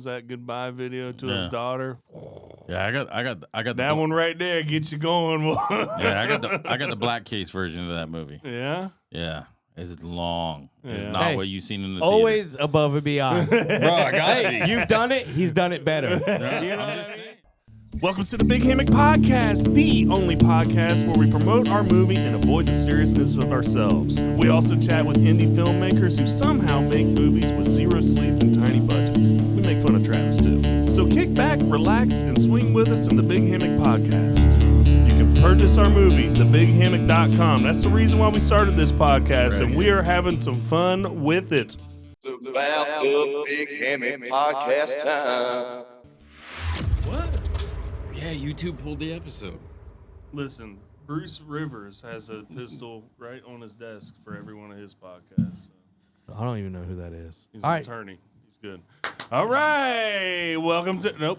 that goodbye video to his daughter. Yeah, I got that one right there. Gets you going. Yeah, I got the black case version of that movie. Yeah, yeah. It's long. Yeah. It's not what you've seen in the always theater. Above and beyond. Bro, I got it. You've done it. He's done it better. You know what I mean? Welcome to the Big Hammock Podcast, the only podcast where we promote our movie and avoid the seriousness of ourselves. We also chat with indie filmmakers who somehow make movies with zero sleep and tiny budgets. We make fun of Travis too. So kick back, relax, and swing with us in the Big Hammock Podcast. You can purchase our movie, thebighammock.com. That's the reason why we started this podcast, and we are having some fun with it. About the Big Hammock Podcast time. What? Yeah, YouTube pulled the episode. Listen, Bruce Rivers has a pistol right on his desk for every one of his podcasts. So. I don't even know who that is. He's an attorney. He's good. All right. Welcome to... Nope.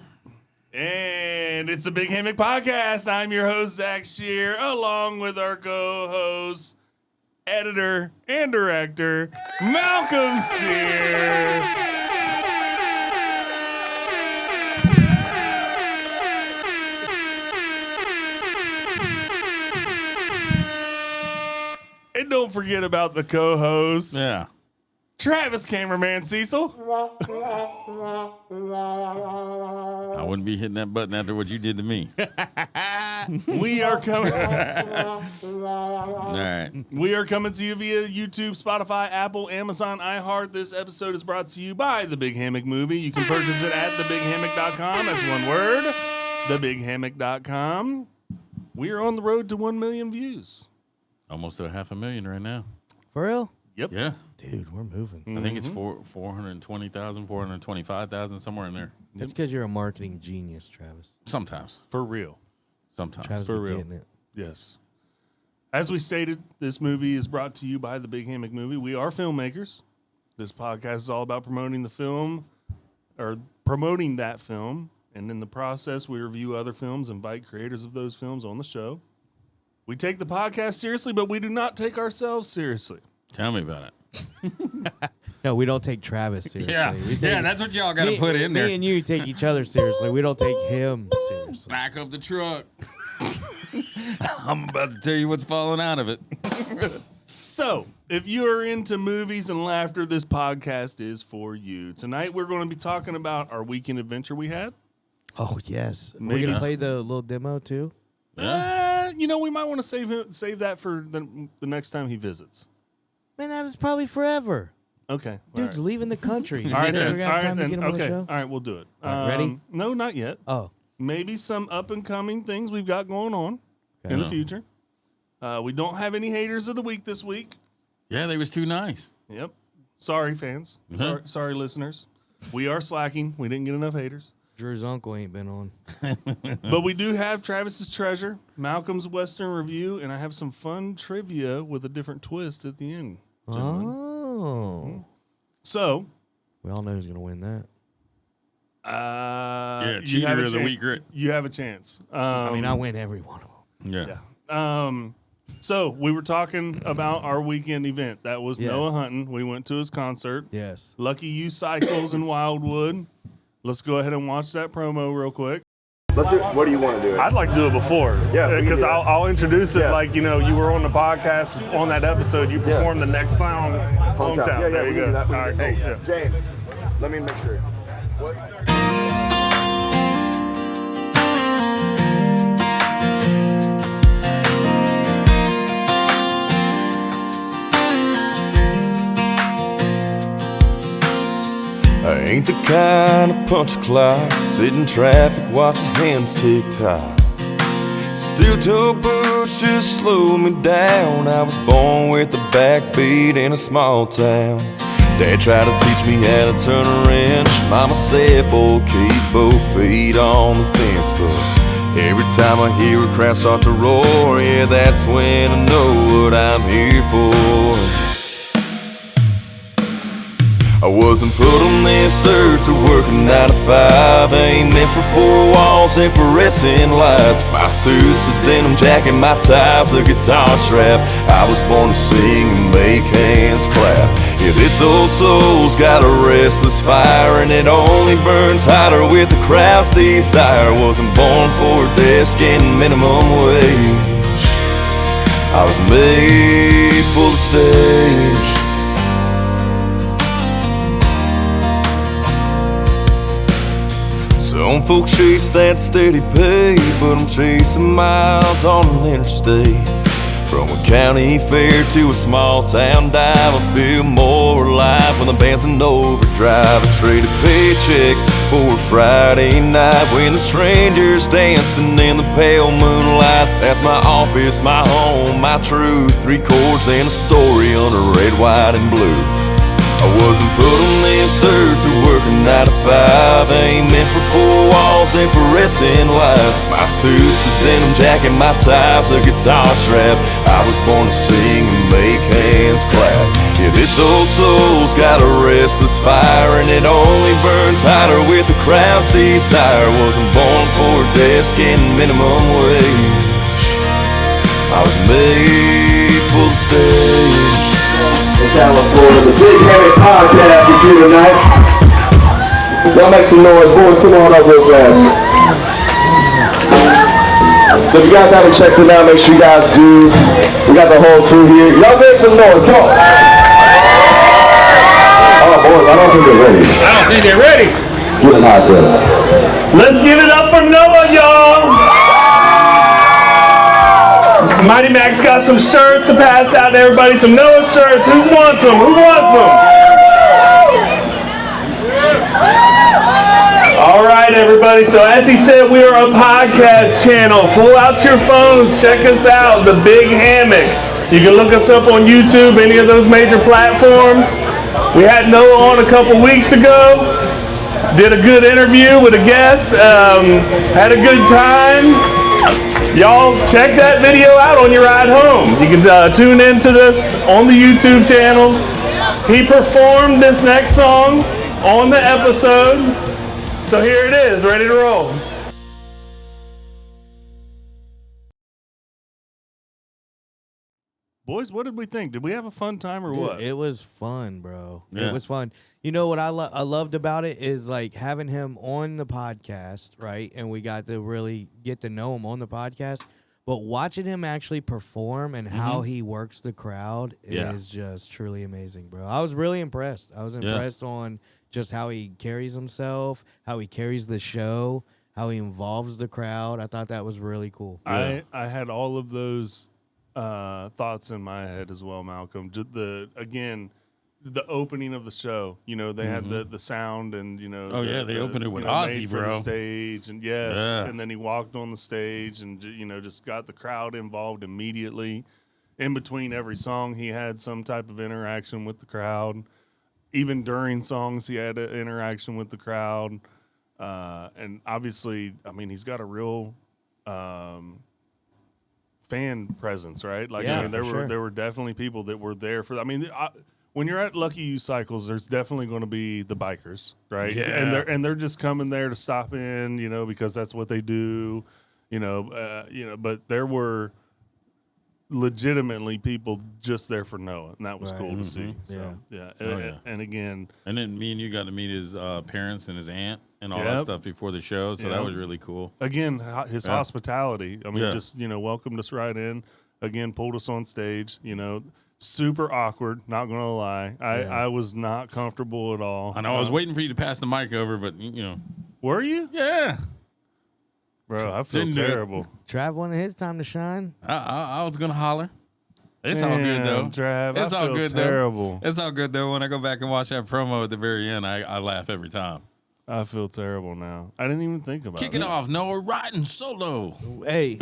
And it's the Big Hammock Podcast. I'm your host, Zach Shear, along with our co-host, editor, and director, Malcolm Sear. And don't forget about the co-host. Yeah. Travis Cameraman Cecil. I wouldn't be hitting that button after what you did to me. We are coming. All right. We are coming to you via YouTube, Spotify, Apple, Amazon, iHeart. This episode is brought to you by The Big Hammock Movie. You can purchase it at thebighammock.com. That's one word. Thebighammock.com. We are on the road to 1 million views. Almost to 500,000 right now. For real? Yep. Yeah. Dude, we're moving. I think it's 420,000, 425,000, somewhere in there. That's because you're a marketing genius, Travis. Sometimes. For real. Sometimes. Travis For be real. getting it. Yes. As we stated, this movie is brought to you by The Big Hammock Movie. We are filmmakers. This podcast is all about promoting the film, or promoting that film. And in the process, we review other films, invite creators of those films on the show. We take the podcast seriously, but we do not take ourselves seriously. Tell me about it. No, we don't take Travis seriously. Yeah, that's what y'all got to put in there. Me and you take each other seriously. We don't take him seriously. Back up the truck. I'm about to tell you what's falling out of it. So, if you are into movies and laughter, this podcast is for you. Tonight, we're going to be talking about our weekend adventure we had. Oh, yes. We're Maybe. going to play the little demo, too? Yeah. We might want to save that for the next time he visits. Man, that is probably forever. Okay. Dude's all right. leaving the country. All right, then. We're All gonna have right, time to then. get him on the Okay. show? All right, we'll do it. All right, ready? No, not yet. Oh. Maybe some up-and-coming things we've got going on in the future. We don't have any haters of the week this week. Yeah, they was too nice. Yep. Sorry, fans. Sorry, listeners. We are slacking. We didn't get enough haters. Drew's uncle ain't been on. But we do have Travis's Treasure, Malcolm's Western Review, and I have some fun trivia with a different twist at the end. Gentlemen. Oh. So, We all know who's going to win that. Yeah, you have cheater a of the week, Rick. You have a chance. I mean, I win every one of them. Yeah. So we were talking about our weekend event. That was Yes. Noah Hunton. We went to his concert. Yes. Lucky You Cycles in Wildwood. Let's go ahead and watch that promo real quick. Let's do it. What do you want to do? I'd like to do it before. Yeah, we can because do that. I'll introduce it Yeah. like, you were on the podcast on that episode. You performed the next song, Hometown. Yeah, There we you can go. do that. All right, cool. Hey, Yeah. James, let me make sure. What? I ain't the kind of punch a clock, sit in traffic, watch the hands tick tock. Steel-toe boots just slow me down. I was born with a backbeat in a small town. Dad tried to teach me how to turn a wrench. Mama said, boy, keep both feet on the fence. But every time I hear a crowd start to roar, yeah, that's when I know what I'm here for. I wasn't put on this earth to work a 9 to 5. Ain't meant for four walls and fluorescent lights. My suit's a denim jacket, my tie's a guitar strap. I was born to sing and make hands clap. Yeah, this old soul's got a restless fire, and it only burns hotter with the crowd's desire. Wasn't born for a desk and minimum wage. I was made for the stage. Some folks chase that steady pay, but I'm chasing miles on an interstate. From a county fair to a small town dive, I feel more alive when the band's in overdrive. I trade a paycheck for a Friday night when the strangers dancing in the pale moonlight. That's my office, my home, my truth. 3 chords and a story under red, white, and blue. I wasn't put on this earth to work a 9 to 5. I ain't meant for 4 walls and fluorescent lights. My suit's a denim jacket, my tie's a guitar strap. I was born to sing and make hands clap. Yeah, this old soul's got a restless fire, and it only burns hotter with the crowd's desire. Wasn't born for a desk and minimum wage. I was made for the stage. In California, the Big Hammock Podcast is here tonight. Y'all make some noise, boys. Come on up real fast. So if you guys haven't checked it out, make sure you guys do. We got the whole crew here. Y'all make some noise. Come on. Oh, boys, I don't think they're ready. I don't think they're ready. Get them out there. Let's give it up for Noah, y'all. Mighty Max got some shirts to pass out to everybody. Some Noah shirts. Who wants them? Who wants them? All right, everybody. So as he said, we are a podcast channel. Pull out your phones. Check us out. The Big Hammock. You can look us up on YouTube, any of those major platforms. We had Noah on a couple weeks ago. Did a good interview with a guest. Had a good time. Y'all check that video out on your ride home. You can tune into this on the YouTube channel. He performed this next song on the episode. So here it is, ready to roll. Boys, what did we think? Did we have a fun time or what? It was fun, bro. Yeah. It was fun. You know what I loved about it is like having him on the podcast, right? And we got to really get to know him on the podcast. But watching him actually perform and how he works the crowd is just truly amazing, bro. I was really impressed. I was impressed on just how he carries himself, how he carries the show, how he involves the crowd. I thought that was really cool. I had all of those thoughts in my head as well, Malcolm. The opening of the show, you know, they had the sound and, you know. They opened it with Ozzy, bro. The stage and and then he walked on the stage and, you know, just got the crowd involved immediately. In between every song, he had some type of interaction with the crowd. Even during songs, he had an interaction with the crowd. And obviously, I mean, he's got a real fan presence, right? Like, I mean, there were definitely people that were there for. I mean, when you're at Lucky You Cycles, there's definitely going to be the bikers, right? Yeah. And they're just coming there to stop in, you know, because that's what they do, you know. But there were legitimately people just there for Noah, and that was cool to see. So, and again, and then me and you got to meet his parents and his aunt and all that stuff before the show, so that was really cool. Again, his hospitality. I mean, just, you know, welcomed us right in. Again, pulled us on stage. You know, super awkward. Not gonna lie, I was not comfortable at all. I know. I was waiting for you to pass the mic over, but you know, were you? Yeah. Bro, I feel terrible. Trav wanted his time to shine. I was gonna holler. It's all good though. Trav, it's I all feel good terrible. Though. It's all good though. When I go back and watch that promo at the very end, I laugh every time. I feel terrible now. I didn't even think about it. Kick it off, Noah, riding solo. Hey,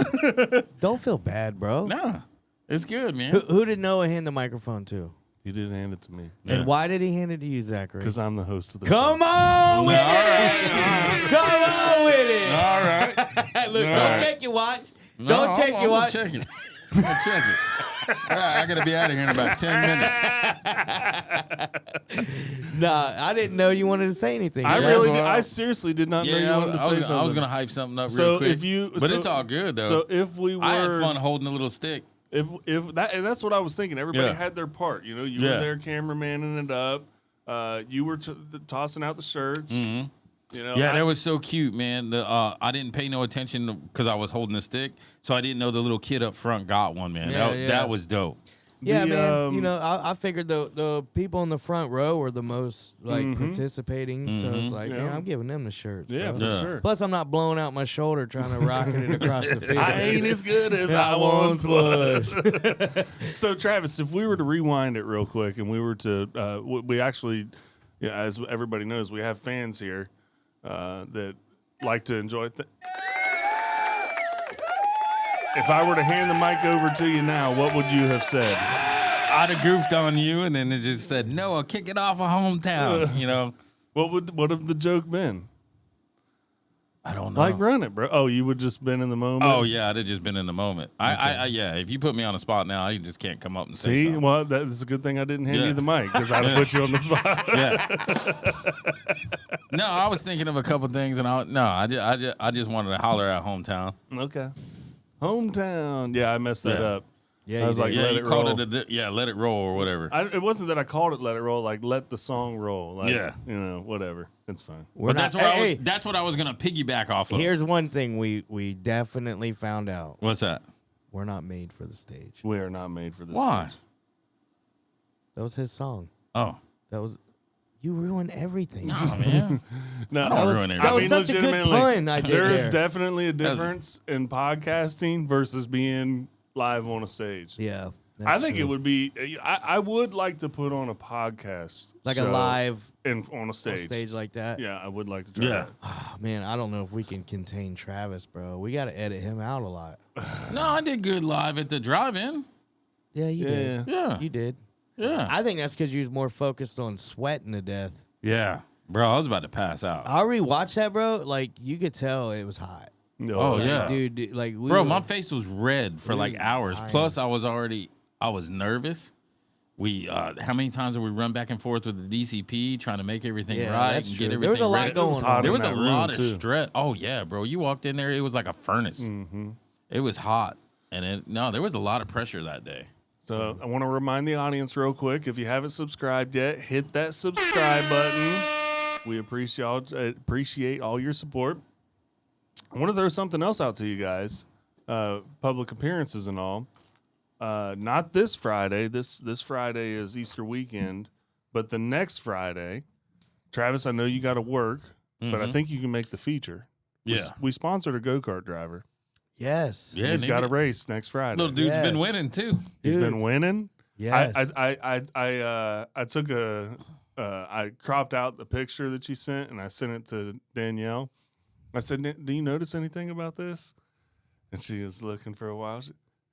don't feel bad, bro. Nah, it's good, man. Who did Noah hand the microphone to? He did hand it to me. And why did he hand it to you, Zachary? Because I'm the host of the Come show. on with All it! Come on with it! All right. Look, don't check your watch. No, Don't check your watch. Check it. I'm gonna check it. All right, I gotta be out of here in about 10 minutes. Nah, I didn't know you wanted to say anything. I seriously did not know you wanted to say something. I was gonna hype something up real quick. But it's all good though. So if we were, I had fun holding a little stick. If that, and that's what I was thinking. Everybody had their part. You know, you were there cameramanning it up. You were tossing out the shirts. Mm-hmm. You know, that was so cute, man. I didn't pay no attention because I was holding the stick, so I didn't know the little kid up front got one, man. That was dope. Yeah, man. You know, I figured the people in the front row were the most participating, so it's like, man, I'm giving them the shirts. Yeah, bro. for sure. Plus, I'm not blowing out my shoulder trying to rocket it across the field. I ain't as good as I once was. So, Travis, if we were to rewind it real quick, and we were to, we actually, as everybody knows, we have fans here that like to enjoy. If I were to hand the mic over to you now, what would you have said? I'd have goofed on you, and then it just said, "Noah, kick it off a hometown." You know, what have the joke been? I don't know. Like, run it, bro. Oh, you would just been in the moment. Oh yeah, I'd have just been in the moment. Okay. Yeah. If you put me on the spot now, I just can't come up and say See, something. well, that's a good thing I didn't hand you the mic because I'd have put you on the spot. Yeah. No, I was thinking of a couple things, and I just wanted to holler at hometown. Okay. Hometown. Yeah, I messed that up. Yeah, I was like, let you it called roll. it let it roll or whatever. It wasn't that I called it let it roll, like let the song roll. Like, Yeah. You know, whatever. It's fine. We're not, that's what I was gonna piggyback off of. Here's one thing we definitely found out. What's that? We're not made for the stage. We are not made for this. Why? stage. That was his song. Oh. That was... You ruined everything. Oh, man. No, don't ruin it. That was such a good legitimately, pun I did there is there. definitely a difference in podcasting versus being live on a stage. Yeah. I think it would be. I would like to put on a podcast, like a show live on a stage. like that. Yeah, I would like to try Yeah. that. Oh, man, I don't know if we can contain Travis, bro. We got to edit him out a lot. No, I did good live at the drive-in. Yeah, you did. Yeah. You did. Yeah. I think that's because you was more focused on sweating to death. Yeah. Bro, I was about to pass out. I rewatched that, bro. Like, you could tell it was hot. No, Oh, that's yeah. not- Dude, like, we Bro, were- my face was red for like was hours. dying. Plus, I was nervous. How many times did we run back and forth with the DCP trying to make everything Yeah, right that's and true. get everything There was a lot ready? going on. There was a in that room, lot of too. stress. Oh yeah, bro. You walked in there, it was like a furnace. Mm-hmm. It was hot, and there was a lot of pressure that day. So I want to remind the audience real quick, if you haven't subscribed yet, hit that subscribe button. We appreciate all your support. I want to throw something else out to you guys, public appearances and all. Not this Friday. This Friday is Easter weekend, but the next Friday, Travis, I know you got to work, but I think you can make the feature. Yeah. We sponsored a go-kart driver. Yes. Yeah, He's got a race next Friday. Little dude's been Yes. winning too. He's Dude. been winning. Yes. I took I cropped out the picture that you sent and I sent it to Danielle. I said, "Do you notice anything about this?" And she was looking for a while.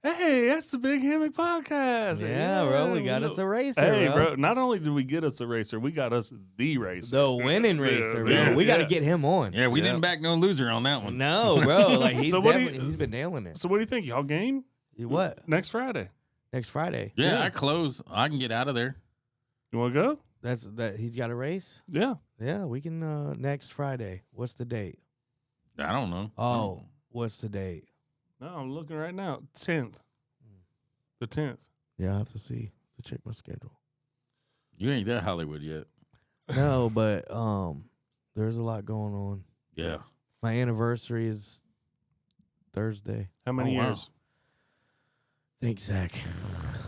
Hey, that's the Big Hammock podcast. Yeah, bro, we got us a racer, Hey, bro. bro, not only did we get us a racer, we got us the racer. The winning racer, bro. Yeah, We got to yeah. get him on. Yeah, we didn't back no loser on that one. No, bro. Like, he's So what do you- definitely, he's been nailing it. So what do you think? Y'all game What? next Friday? Next Friday. Yeah, I close. I can get out of there. You want to go? That's that. He's got a race. Yeah. Yeah, we can. Next Friday. What's the date? I don't know. Oh, what's the date? No, I'm looking right now. 10th. The 10th. Yeah, I have to see to check my schedule. You ain't that Hollywood yet. No, but there's a lot going on. Yeah. My anniversary is Thursday. How many Oh, wow. years? Thanks, Zach.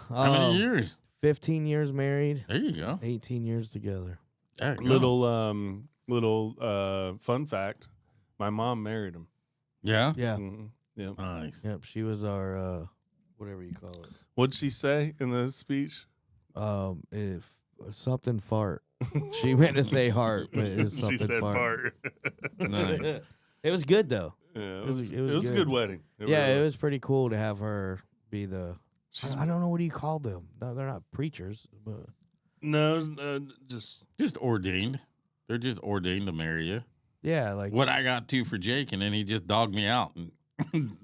How many years? 15 years married, There you go. 18 years together. There you go. Little fun fact. My mom married him. Yeah. Yeah. Mhm. Yeah. Nice. Yep. She was our whatever you call it. What'd she say in the speech? If something fart. She meant to say heart, but it was She something said fart. fart. Nice. It was good though. Yeah, It was it was a good. good wedding. Yeah, really it was pretty cool to have her be the. I don't know what do you call them. No, they're not preachers, but No, just Just ordained. They're just ordained to marry you. yeah, like What I got to for Jake, and then he just dogged me out and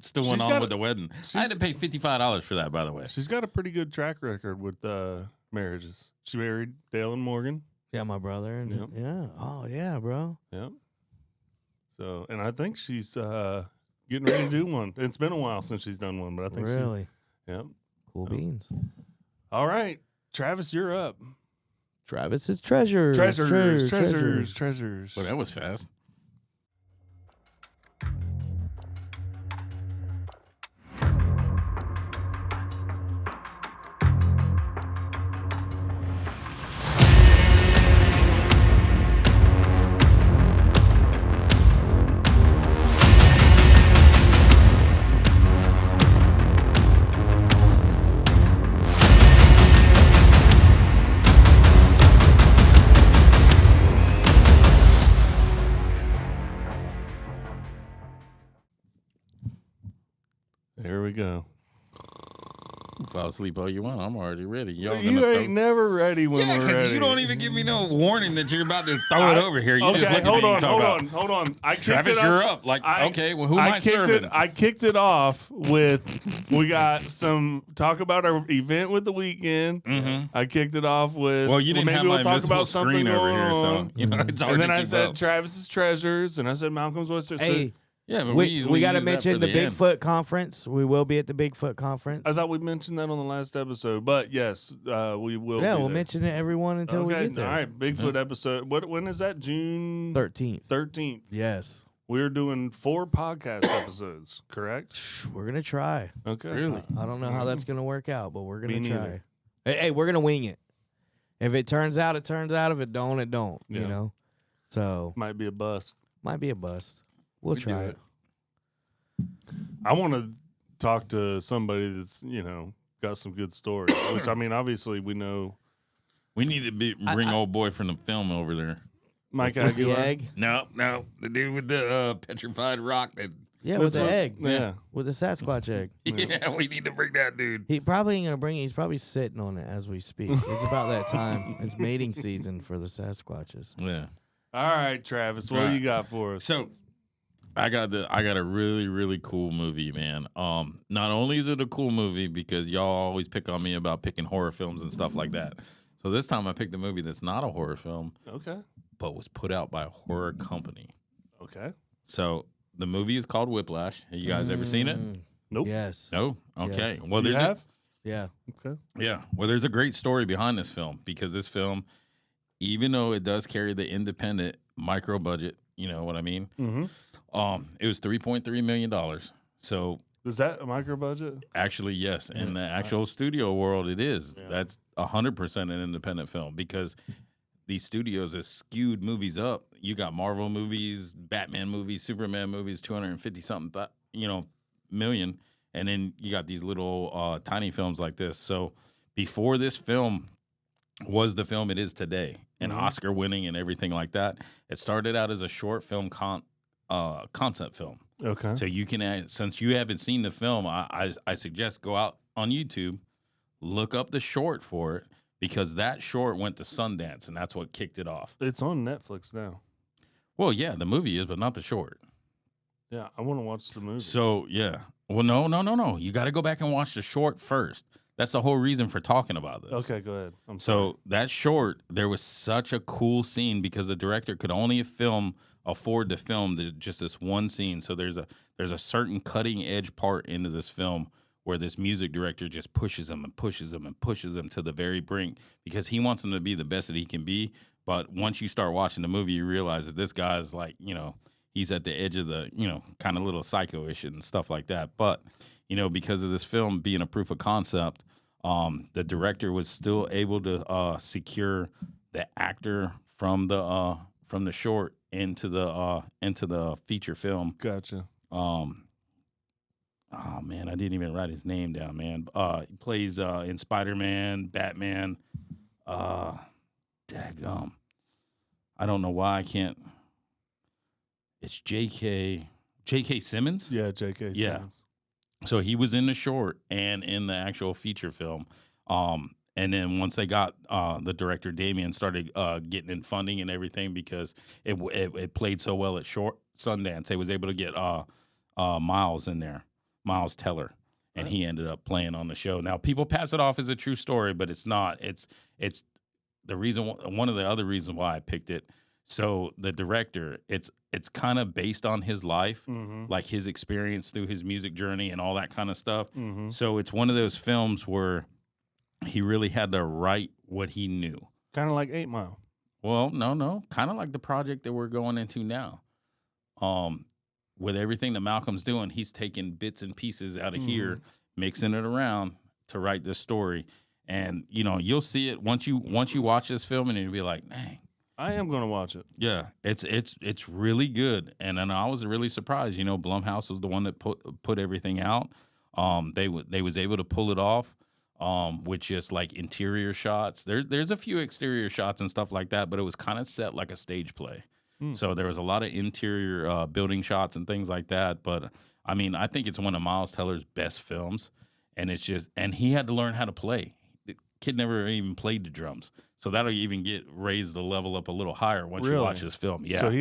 still went She's on got with a- the wedding. I had to pay $55 for that, by the way. she's got a pretty good track record with marriages. She married Dale and Morgan. yeah, my brother and Yep. yeah, oh yeah, bro. Yep. So, and I think she's getting ready to do one. It's been a while since she's done one, but I think Really? Yep. Cool beans. All right, Travis, you're up. Travis's treasures. Treasures. Well, that was fast. Here we go. Fall asleep all you want. I'm already ready. Y'all You gonna ain't never ready when Yeah, we're because ready. you don't even give me no warning that you're about to throw it over here. You just look at me and talk about, hold on. I Travis, kicked it you're off- up. Like, I- okay, well, who am I kicked serving? I kicked it off with we got some talk about our event with the weekend. Mm-hmm. I kicked it off with Well, you didn't maybe have we'll my talk invisible about something screen over going here, so on. you know it's hard And then to I keep said up. Travis's treasures, and I said Malcolm's Oysters. So Hey, Yeah, but we usually got to use that mention for the end. Bigfoot conference. We will be at the Bigfoot conference. I thought we mentioned that on the last episode, but yes, we will. Yeah, be we'll there. mention it everyone until we Okay, get there. all right. Bigfoot episode. When is that? June 13th. 13th. Yes. We're doing 4 podcast episodes, correct? We're going to try. Okay. Really? I don't know how that's going to work out, but we're Me going to try. neither. Hey, we're going to wing it. If it turns out, it turns out. If it don't, it don't. Yeah. You know? So, Might be a bust. might be a bust. We'll We do try it. it. I want to talk to somebody that's, got some good stories. Which, I mean, obviously we know We need to bring old boy from the film over there. Mike With the Aguilar. egg? No, the dude with the petrified rock. That Yeah, with the That's what- egg. Yeah. With the Sasquatch egg. yeah, we need to bring that dude. He probably ain't going to bring it. He's probably sitting on it as we speak. It's about that time. It's mating season for the Sasquatches. Yeah. All right, Travis, what do Right. you got for us? So I got a really, really cool movie, man. Not only is it a cool movie because y'all always pick on me about picking horror films and stuff like that. So this time I picked a movie that's not a horror film, Okay. but was put out by a horror company. Okay. So the movie is called Whiplash. Have you guys ever seen it? Nope. Yes. No? Okay. Yes. Well, You there's have? Yeah. Okay. there's a great story behind this film because this film, even though it does carry the independent micro budget, you know what I mean? Mm-hmm. It was $3.3 million. So Is that a micro budget? actually, yes. In the actual studio world, it is. Yeah. That's 100% an independent film because these studios have skewed movies up. You got Marvel movies, Batman movies, Superman movies, 250 something, million, and then you got these little tiny films like this. So before this film was the film it is today, and Oscar winning and everything like that, it started out as a short film concept film. Okay. So you can, since you haven't seen the film, I suggest go out on YouTube, look up the short for it, because that short went to Sundance, and that's what kicked it off. It's on Netflix now. Well, yeah, the movie is, but not the short. Yeah, I want to watch the movie. So, yeah. Well, no. You got to go back and watch the short first. That's the whole reason for talking about this. Okay, go ahead. I'm sorry. So that short, there was such a cool scene because the director could only afford to film just this one scene. So there's a certain cutting edge part into this film where this music director just pushes him and pushes him and pushes him to the very brink because he wants him to be the best that he can be. But once you start watching the movie, you realize that this guy is like, he's at the edge of the, kind of little psycho-ish and stuff like that. But, because of this film being a proof of concept, the director was still able to secure the actor from the short into the feature film. Gotcha. Oh man, I didn't even write his name down, man. He plays in Spider-Man, Batman. Daggum. I don't know why I can't. It's J.K. Simmons? Yeah, J.K. Yeah. Simmons. So he was in the short and in the actual feature film. And then once they got the director Damien started getting in funding and everything because it played so well at Sundance, they was able to get Miles in there, Miles Teller, and he ended up playing on the show. Now people pass it off as a true story, but it's not. It's the reason. One of the other reasons why I picked it. So the director, it's kind of based on his life, like his experience through his music journey and all that kind of stuff. So it's one of those films where he really had to write what he knew. Kind of like 8 Mile. Well, no, kind of like the project that we're going into now. With everything that Malcolm's doing, he's taking bits and pieces out of here, mixing it around to write this story. And you'll see it once you watch this film, and you'll be like, dang. I am going to watch it. Yeah, it's really good, and I was really surprised. Blumhouse was the one that put everything out. They was able to pull it off with just like interior shots. There's a few exterior shots and stuff like that, but it was kind of set like a stage play. So there was a lot of interior building shots and things like that. But I mean, I think it's one of Miles Teller's best films, and and he had to learn how to play. The kid never even played the drums. So that'll even raise the level up a little higher once you watch this film. Yeah. So he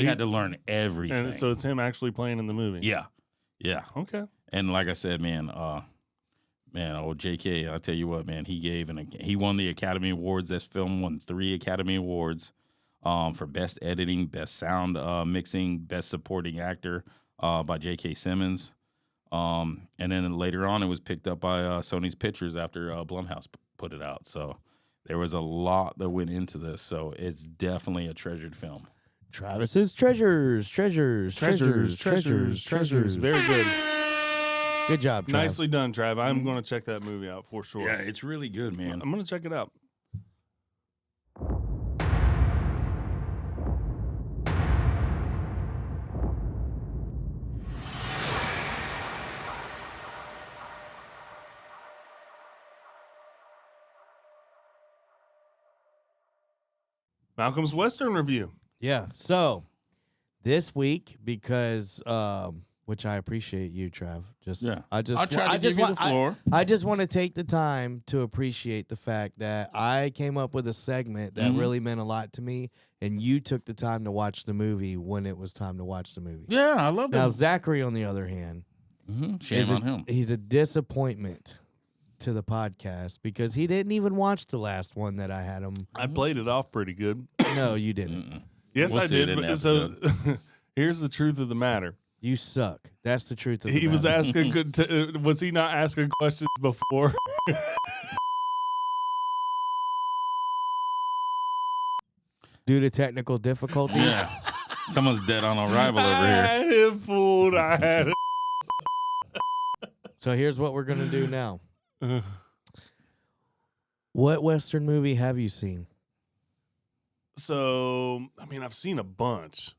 had to learn everything. And so it's him actually playing in the movie. Yeah. Yeah. Okay. And like I said, man, old JK, I'll tell you what, man, he won the Academy Awards. This film won 3 Academy Awards for Best Editing, Best Sound Mixing, Best Supporting Actor by J.K. Simmons. And then later on, it was picked up by Sony's Pictures after Blumhouse put it out. So there was a lot that went into this. So it's definitely a treasured film. Travis's treasures. Very good. Good job, Trav. Nicely done, Trav. I'm going to check that movie out for sure. Yeah, it's really good, man. I'm going to check it out. Malcolm's Western Review. Yeah. So this week, because which I appreciate you, Trav. I'll try to give you the floor. I just want to take the time to appreciate the fact that I came up with a segment that really meant a lot to me, and you took the time to watch the movie when it was time to watch the movie. Yeah, I love that. Now Zachary, on the other hand, shame on him. He's a disappointment to the podcast because he didn't even watch the last one that I had him. I played it off pretty good. No, you didn't. Yes, We'll I see it did. in the But, so here's the truth of the matter. You suck. That's the truth of the He was matter. asking was he not asking questions before? Due to technical difficulties. Yeah. Someone's dead on arrival over I here. had him fooled. I had it. So here's what we're gonna do now. What Western movie have you seen? So, I mean, I've seen a bunch.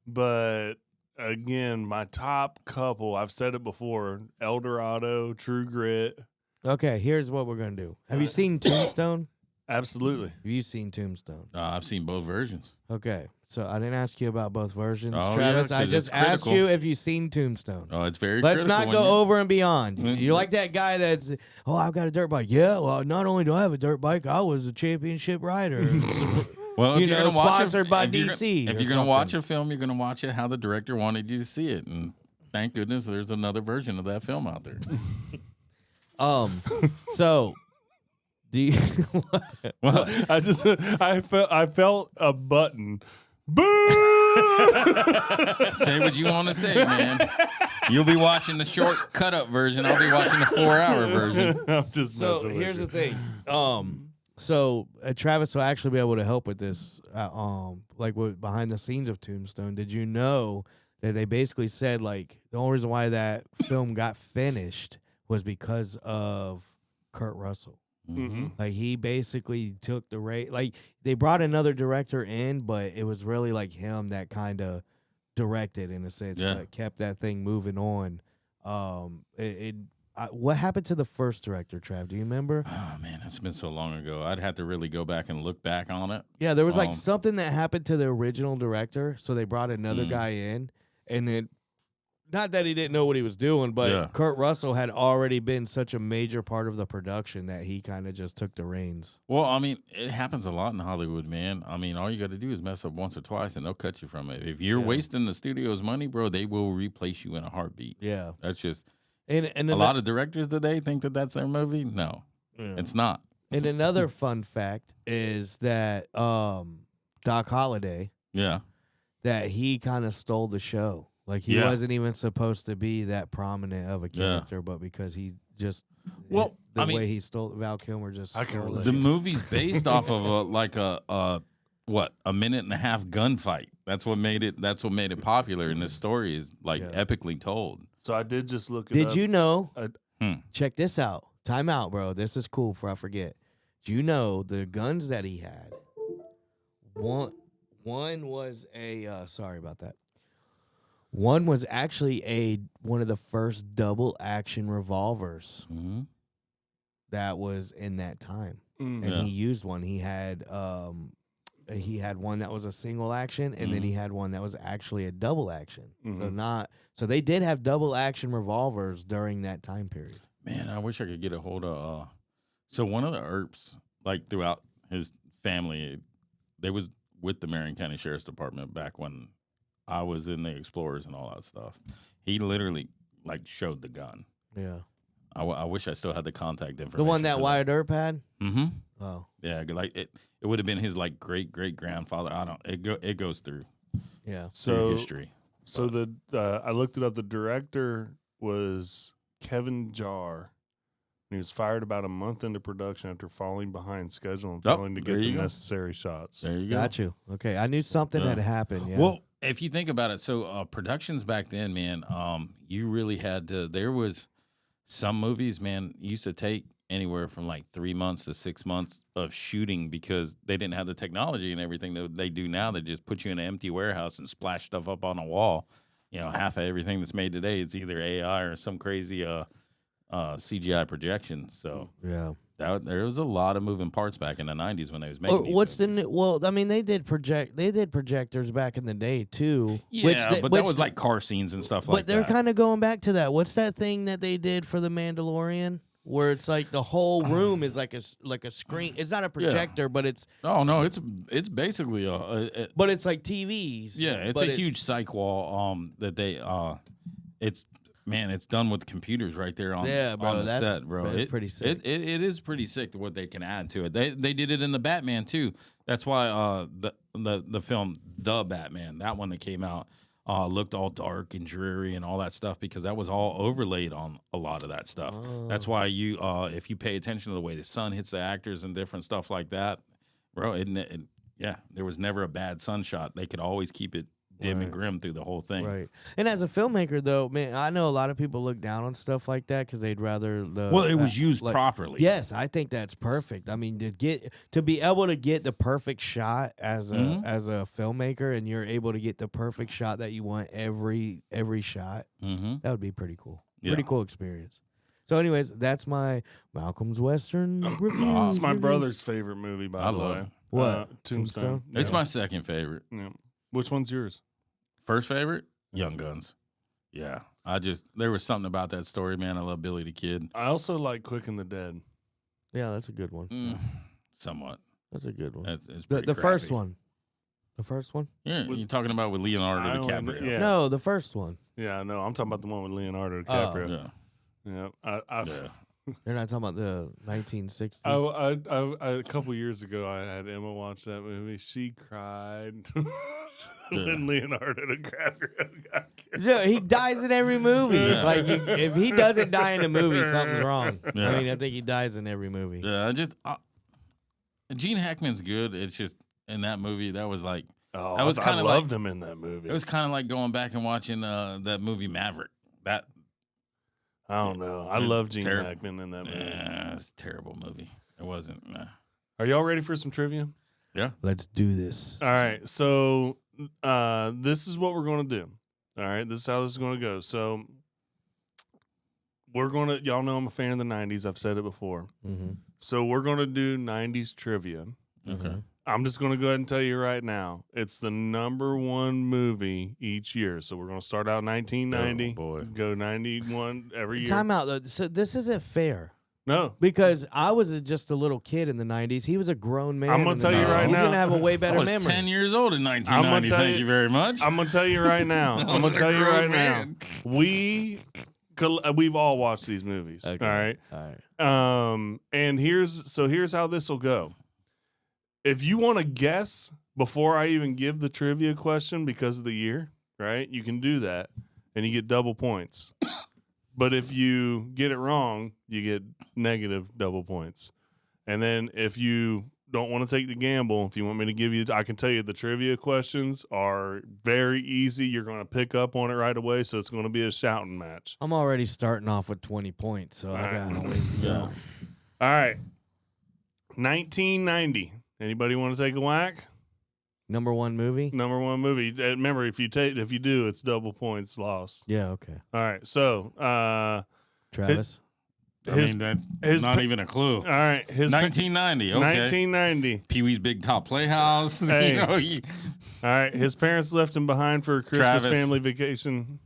But again, my top couple, I've said it before, El Dorado, True Grit. Okay, here's what we're gonna do. Have you seen Tombstone? Absolutely. Have you seen Tombstone? I've seen both versions. Okay, so I didn't ask you about both versions, Oh, Travis. yeah, I 'cause just it's asked critical. you if you've seen Tombstone. Oh, it's very Let's critical not when go you- over and beyond. Mhm. You're like that guy that's, oh, I've got a dirt bike. Yeah, well, not only do I have a dirt bike, I was a championship rider. Well, if You you're know, gonna watch sponsored by if you're DC gonna- If or you're going to watch something. a film, you're going to watch it how the director wanted you to see it. And thank goodness there's another version of that film out there. So, do you, Well, I felt a button. Boo! say what you want to say, man. You'll be watching the short cut-up version. I'll be watching the 4-hour version. I'm just so messing with here's you. the thing. So Travis will actually be able to help with this, like with behind the scenes of Tombstone. Did you know that they basically said like the only reason why that film got finished was because of Kurt Russell? Mm-hmm. Like he basically took the rate. Like they brought another director in, but it was really like him that kind of directed in a sense, Yeah. that kept that thing moving on. What happened to the first director, Trav? Do you remember? Oh, man, it's been so long ago. I'd have to really go back and look back on it. Yeah, there was like Um, something that happened to the original director, so they brought another guy in, and it, not that he didn't know what he was doing, but Yeah. Kurt Russell had already been such a major part of the production that he kind of just took the reins. Well, I mean, it happens a lot in Hollywood, man. I mean, all you got to do is mess up once or twice, and they'll cut you from it. If you're wasting the studio's money, bro, they will replace you in a heartbeat. Yeah, That's just and a lot of directors today think that that's their movie. No, it's not. And another fun fact is that the Doc Holliday, Yeah. that he kind of stole the show. Like he wasn't even supposed to be that prominent of a character, but because he just Well, the I mean, way he stole Val Kilmer just I can stole relate. it. the movie's based off of a minute and a half gunfight. That's what made it popular, and this story is like epically told. So I did just look it Did up. you know? Hmm. Check this out. Time out, bro. This is cool before I forget. Do you know the guns that he had? One was a sorry about that. One was actually one of the first double action revolvers Mm-hmm. that was in that time. Mm. And Yeah. he used one. He had one that was a single action, and then he had one that was actually a double action. So they did have double action revolvers during that time period. Man, I wish I could get a hold of. So one of the Earps, like throughout his family, they was with the Marion County Sheriff's Department back when I was in the Explorers and all that stuff. He literally like showed the gun. Yeah. I wish I still had the contact information. The one that for Wyatt Earp had? Mm-hmm. Oh. Yeah, like it would have been his like great grandfather. It goes through Yeah. So history. So I looked it up. The director was Kevin Jarre. He was fired about a month into production after falling behind schedule and failing to there get the you go. necessary shots. There you go. Got you. Okay. I knew something had happened. Yeah. Well, if you think about it, so productions back then, man, you really had to. There was some movies, man, used to take anywhere from like 3 months to 6 months of shooting because they didn't have the technology and everything that they do now. They just put you in an empty warehouse and splash stuff up on a wall. You know, half of everything that's made today is either AI or some crazy CGI projection. So yeah. there was a lot of moving parts back in the 90s when they was making these What's the movies. new? Well, I mean, they did projectors back in the day too. Yeah, but that was like car scenes and stuff like that. But they're kind of going back to that. What's that thing that they did for the Mandalorian, where it's like the whole room is like a screen? It's not a projector, but it's Oh no, it's basically but it's like TVs. yeah, it's but a huge psych wall. That they it's done with computers right there on Yeah, bro, on the that's- set, bro. that's pretty sick. It is pretty sick to what they can add to it. They did it in the Batman too. That's why the film The Batman, that one that came out, looked all dark and dreary and all that stuff because that was all overlaid on a lot of that stuff. That's why you if you pay attention to the way the sun hits the actors and different stuff like that, bro. There was never a bad sun shot. They could always keep it dim and grim through the whole thing. Right. And as a filmmaker, though, man, I know a lot of people look down on stuff like that because they'd rather Well, it was used properly. Yes, I think that's perfect. I mean, to be able to get the perfect shot as a filmmaker, and you're able to get the perfect shot that you want every shot, Mm-hmm. that would be pretty cool. Yeah. Pretty cool experience. So, anyways, that's my Malcolm's Western review. It's my brother's favorite movie, by I the love way. it. What? Tombstone. It's my second favorite. Yeah. Which one's yours? First favorite, Young Guns. Yeah, there was something about that story, man. I love Billy the Kid. I also like Quick and the Dead. Yeah, that's a good one. Somewhat. That's a good one. It's The pretty first crappy. one. The first one? Yeah, With- you're talking about with Leonardo I only- DiCaprio. yeah. No, the first one. Yeah, I know. I'm talking about the one with Leonardo Oh. DiCaprio. Yeah. Yeah. Yeah. You're not talking about the 1960s. A couple years ago, I had Emma watch that movie. She cried when Leonardo DiCaprio got killed. Yeah, he dies in every movie. It's like if he doesn't die in a movie, something's wrong. Yeah. I mean, I think he dies in every movie. Yeah, Gene Hackman's good. It's just in that movie that was like Oh, that was I kind of loved like him in that movie. it was kind of like going back and watching that movie Maverick. That I don't know. I love Gene Terrible. Hackman in that movie. it's a terrible movie. It wasn't. Are y'all ready for some trivia? Yeah. Let's do this. All right. So this is what we're going to do. All right. This is how this is going to go. So y'all know I'm a fan of the 90s. I've said it before. Mm-hmm. So we're going to do 90s trivia. Okay. I'm just going to go ahead and tell you right now. It's the number one movie each year. So we're going to start out 1990. Oh, boy. Go 91 every year. Time out, though. So this isn't fair. No. Because I was just a little kid in the 90s. He was a grown man. I'm gonna in the tell you 90s. right He's now. going to have a way I better was memory. 10 years old in I'm gonna 1990. tell Thank you- you very much. I'm going to tell you right now. I'm going to tell you right now. We've all watched these movies. Okay. All right. All right. And here's how this will go. If you want to guess before I even give the trivia question because of the year, right? You can do that, and you get double points. But if you get it wrong, you get negative double points. And then if you don't want to take the gamble, if you want me to give you, I can tell you the trivia questions are very easy. You're going to pick up on it right away, so it's going to be a shouting match. I'm already starting off with 20 points, so I got a ways to go. All right. 1990. Anybody want to take a whack? Number one movie? Number one movie. Remember, if you do, it's double points lost. Yeah, okay. All right. So, Travis? That's not even a clue. All right. 1990. Okay. 1990. Pee-wee's Big Top Playhouse. Hey. All right. His parents left him behind for a Christmas Travis. family vacation.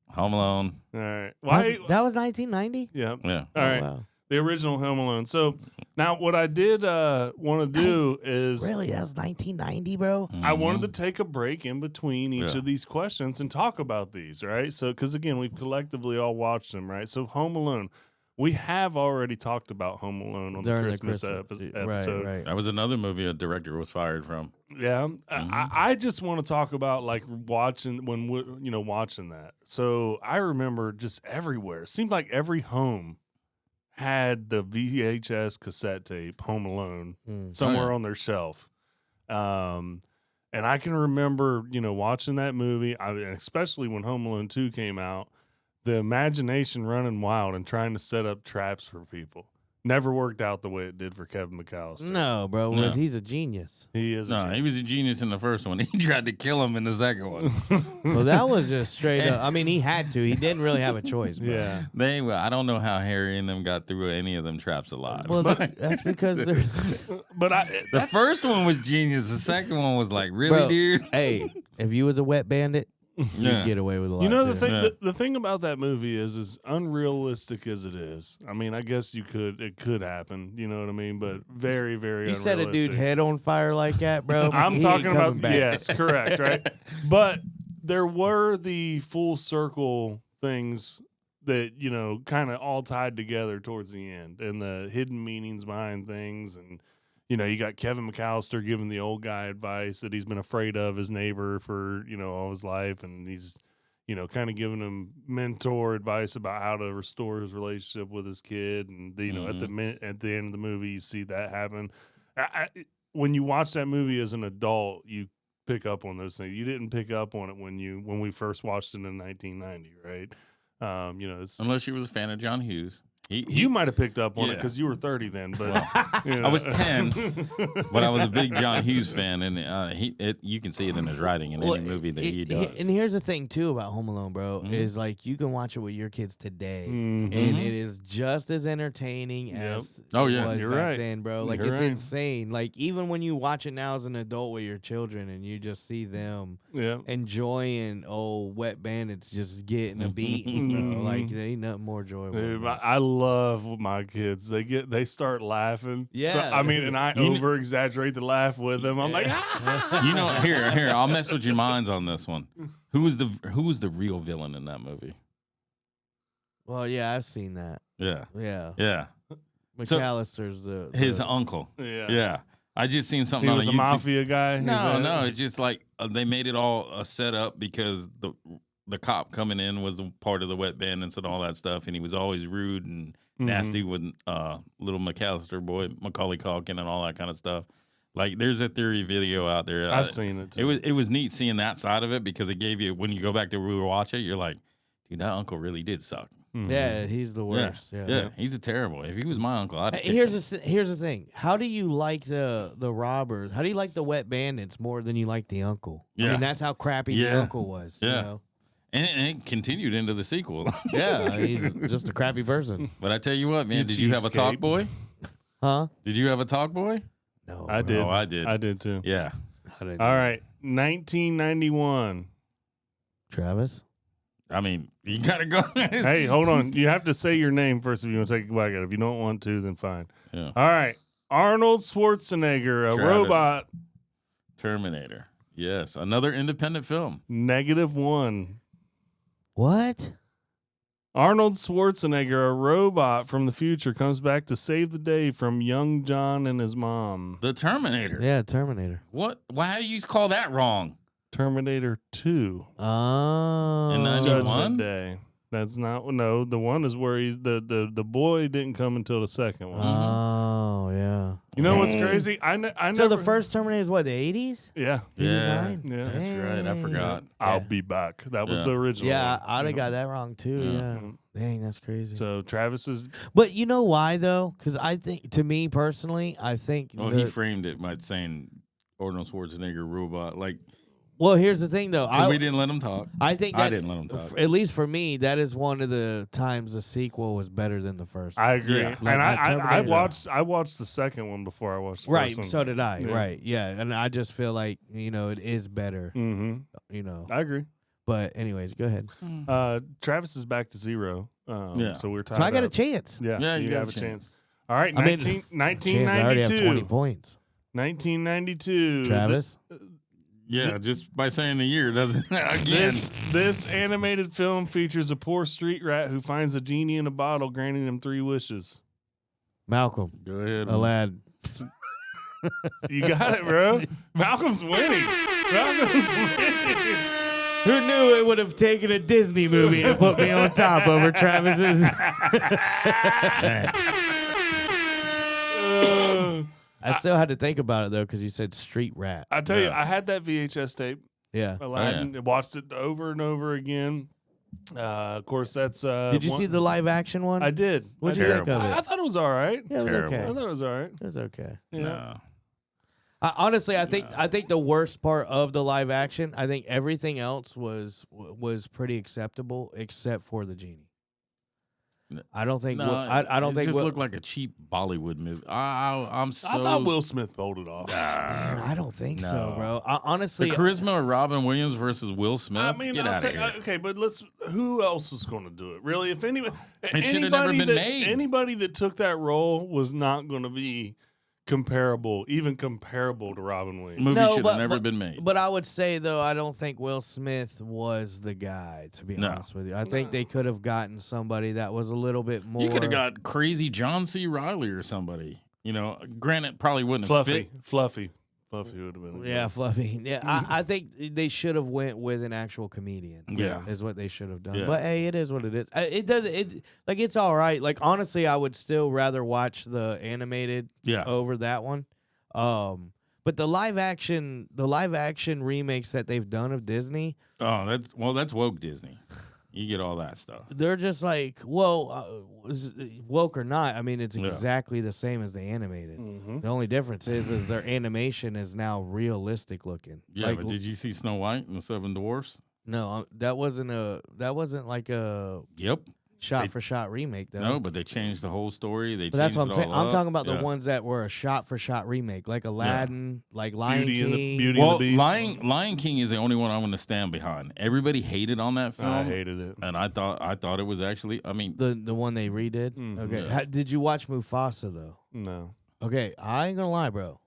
Home Alone. All right. Why? That was 1990? Yeah. Yeah. All right. Wow. The original Home Alone. So now what I did want to do is Really? That was 1990, bro? I wanted to take a break in between each of these questions and talk about these, right? So, because again, we've collectively all watched them, right? So, Home Alone, we have already talked about Home Alone on During the Christmas episode. Right. That was another movie a director was fired from. Yeah, I just want to talk about like watching watching that. So I remember just everywhere. It seemed like every home had the VHS cassette tape Home Alone somewhere on their shelf. And I can remember, watching that movie, especially when Home Alone 2 came out, the imagination running wild and trying to set up traps for people. Never worked out the way it did for Kevin McAllister. No, bro. No. He's a genius. He is. He was a genius in the first one. He tried to kill him in the second one. Well, that was just straight up. I mean, he had to. He didn't really have a choice, bro. Yeah. I don't know how Harry and them got through any of them traps alive. Well, that's because they're... But the first one was genius. The second one was like, really, Bro, dude? Hey, if you was a wet bandit, you'd get away with a lot. the thing Yeah. the thing about that movie is unrealistic as it is. I mean, I guess it could happen, you know what I mean? But very, very You set a unrealistic. dude's head on fire like that, bro. I'm he talking ain't about coming back. yes, correct, right? But there were the full circle things that, kind of all tied together towards the end, and the hidden meanings behind things. And you got Kevin McAllister giving the old guy advice that he's been afraid of his neighbor for, all his life. And he's, kind of giving him mentor advice about how to restore his relationship with his kid. And, at the end of the movie, you see that happen. When you watch that movie as an adult, you pick up on those things. You didn't pick up on it when we first watched it in 1990, right? Unless you was a fan of John Hughes. You might have picked up on it because you were 30 then, but I was 10, but I was a big John Hughes fan, and you can see it in his writing in any movie that he does. And here's the thing too about Home Alone, bro, is like you can watch it with your kids today, and it is just as entertaining as it was you're back right. then, bro. Like You're it's right. insane. Like even when you watch it now as an adult with your children, and you just see them enjoying wet bandits just getting a beating, bro. Like there ain't nothing more enjoyable. Dude, I love my kids. They start laughing. Yeah. So, I mean, and I over exaggerate the laugh with them. I'm like, Here, I'll mess with your minds on this one. Who was the real villain in that movie? Well, yeah, I've seen that. Yeah. Yeah. McAllister's His uncle. Yeah. I just seen something he on was a YouTube. mafia guy. No, it's just like they made it all a setup because the cop coming in was a part of the wet bandits and all that stuff, and he was always rude and nasty with little McAllister boy, Macaulay Culkin, and all that kind of stuff. Like, there's a theory video out there. I've seen it too. It was neat seeing that side of it because it gave you, when you go back to rewatch it, you're like, dude, that uncle really did suck. Yeah, he's the worst. Yeah, he's a terrible. If he was my uncle, I'd kick Here's him. here's the thing. How do you like the robbers? How do you like the wet bandits more than you like the uncle? I Yeah. mean, that's how crappy the uncle was. Yeah. You know? And it continued into the sequel. Yeah, he's just a crappy person. But I tell you what, man, did you have a talk boy? Huh? Did you have a talk boy? No. I did. Oh, I did. I did too. Yeah. All right. 1991. Travis? I mean, you got to go. Hey, hold on. You have to say your name first if you want to take a whack at it. If you don't want to, then fine. Yeah. All right. Arnold Schwarzenegger, a Travis. robot. Terminator. Yes. Another independent film. -1. What? Arnold Schwarzenegger, a robot from the future, comes back to save the day from young John and his mom. The Terminator. Yeah, Terminator. What? Why do you call that wrong? Terminator 2. Oh. In 91? Judgment Day. That's not, no, the one is where he's, the boy didn't come until the second one. Oh, yeah. You know what's crazy? I So the first Terminator is what, the 80s? Yeah. Yeah. 89? Yeah. That's right. I forgot. I'll be back. That was Yeah. the original. Yeah, one. I'd have got that wrong too. Yeah. Yeah. Dang, that's crazy. So Travis is, But you know why though? Because I think, to me personally, I think. Well, he framed it by saying Arnold Schwarzenegger robot. Like, Well, here's the thing though. we didn't let him talk. I think I that, didn't let him talk. At least for me, that is one of the times the sequel was better than the first. I agree. Yeah. And I Terminator. watched the second one before I watched the Right. first one. So did I. Yeah. Right. Yeah. And I just feel like it is better. Mm-hmm. I I agree. But anyways, go ahead. Travis is back to 0. Yeah. So we're tied So I got a up. chance. Yeah, Yeah, you you have a chance. All right, I mean, 1992. Chance. I already have 20 points. 1992. Travis. Yeah, just by saying the year doesn't. Again. This animated film features a poor street rat who finds a genie in a bottle, granting him 3 wishes. Malcolm. Go ahead. Aladdin. You got it, bro. Malcolm's winning. Malcolm's winning. Who knew it would have taken a Disney movie to put me on top over Travis's? I still had to think about it though because you said street rat. I tell you, I had that VHS tape. Yeah. Aladdin. Watched it over and over again. Of course, that's. Did you see the live action one? I did. What'd I you did. think of it? I thought it was all right. Yeah, it was Terrible. I okay. thought it was all right. It was okay. Yeah. No. Honestly, I think the worst part of the live action, I think everything else was pretty acceptable except for the genie. I don't think. No, I don't it think. just looked like a cheap Bollywood movie. I'm so. I thought Will Smith pulled it off. Man, I don't think so, No. bro. The Honestly, charisma of Robin Williams versus Will Smith. I mean, Get I'll out tell of you, here. okay, but who else is going to do it? Really, if anyone, should have never been made. Anybody that took that role was not going to be even comparable to Robin Williams. Movie No, should but- have never but- been made. But I would say though, I don't think Will Smith was the guy. To be No. honest with you, I think they could have gotten somebody that was a little bit more. You could have got crazy John C. Reilly or somebody. Granted, probably wouldn't have fit. Fluffy would have been. Yeah, fluffy. Yeah, I think they should have went with an actual comedian. Yeah. is what they should have done. Yeah. But hey, it is what it is. It's all right. Like honestly, I would still rather watch the animated Yeah. over that one. But the live action remakes that they've done of Disney, Oh, that's woke Disney. You get all that stuff. they're just like, woke or not. I mean, it's Yeah. exactly the same as the animated. Mm-hmm. The only difference is their animation is now realistic looking. Yeah, Like, but did you see Snow White and the Seven Dwarfs? no, that wasn't like a Yep. shot for shot remake though. No, but they changed the whole story. They But that's what I'm changed it saying. all I'm up. talking about Yeah. the ones that were a shot for shot remake, like Aladdin, like Lion Beauty and the King. Beauty Well, and the Beast. Lion King is the only one I'm going to stand behind. Everybody hated on that film. I hated it. And I thought it was actually. I mean, The one they redid. Mhm. Okay, Yeah. did you watch Mufasa though? No. Okay, I ain't gonna lie, bro.